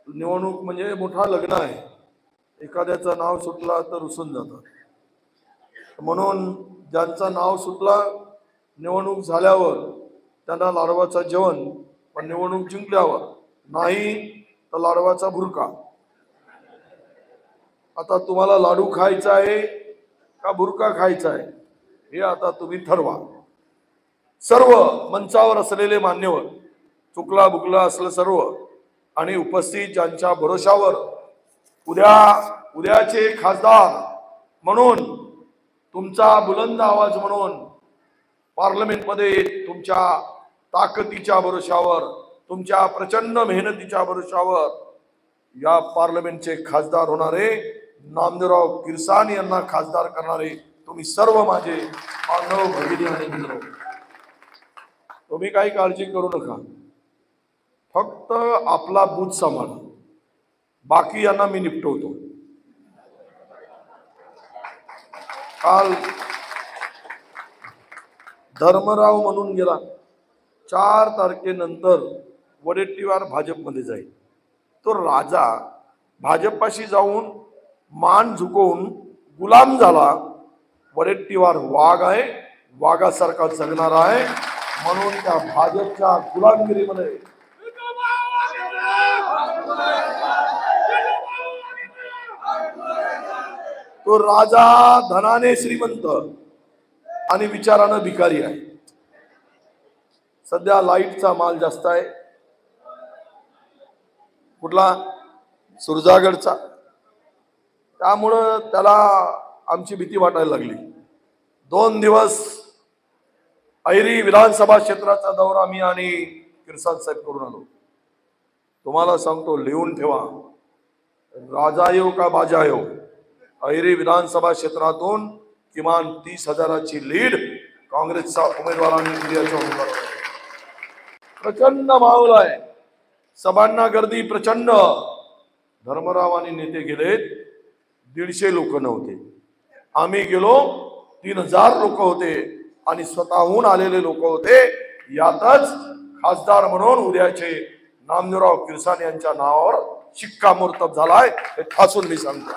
निवडणूक म्हणजे मोठा लग्न आहे, एखाद्याचं नाव सुटला तर रुसून जातात। म्हणून ज्यांचं नाव सुटलं निवडणूक झाल्यावर त्यांना लाडवाचा जेवण, पण निवडणूक जिंकल्यावर नाही तर लाडवाचा भुरका। आता तुम्हाला लाडू खायचा आहे का भुरका खायचा आहे हे आता तुम्ही ठरवा। सर्व मंचावर असलेले मान्यवर, चुकला बुकला असलं सर्व आणि उपस्थित ज्यांच्या भरोशावर उद्याचे खासदार म्हणून तुमचा बुलंद आवाज म्हणून पार्लमेंटमध्ये तुमच्या ताकदीच्या भरोशावर, तुमच्या प्रचंड मेहनतीच्या भरोशावर या पार्लमेंटचे खासदार होणारे नामदेवराव किरसाणी यांना खासदार करणारे तुम्ही सर्व माझे बांधव भगिनी आणि मित्र, तुम्ही काही काळजी करू नका। फक्त आपला बूथ सांभाळा, बाकी यांना मी निपटवतो। काल धर्मराव म्हणून गेला, 4 तारखेनंतर वडेट्टीवार भाजपमध्ये जाईल। तो राजा भाजपाशी जाऊन मान झुकवून गुलाम झाला। वडेट्टीवार वाघ आहे, वाघासारखा जगणारा आहे, म्हणून त्या भाजपच्या गुलामगिरीमध्ये तो राजा धनाने श्रीमंत आणि विचाराने भिकारी आहे। सध्या लाईटचा माल जास्त आहे, कुठला सुरजागडचा, त्यामुळं त्याला आमची भीती वाटायला लागली। 2 दिवस ऐरी विधानसभा क्षेत्राचा दौरा मी आणि किरसाण साहेब करून आलो। तुम्हाला सांगतो, लिहून ठेवा, राजा येऊ का बाजा येऊ, ऐरी विधानसभा क्षेत्रातून किमान 30,000ची लीड काँग्रेसचा उमेदवारांनी इंडियाच्या उमेदवारांनी। प्रचंड माहोल आहे, सभांना गर्दी प्रचंड। धर्मराव आणि नेते गेलेत, 150 लोक नव्हते, आम्ही गेलो 3000 लोक होते आणि स्वतःहून आलेले लोक होते। यातच खासदार म्हणून उद्याचे नामदेवराव किरसाणी यांच्या नावावर शिक्कामोर्तब झालाय, हे ठासून मी सांगतो।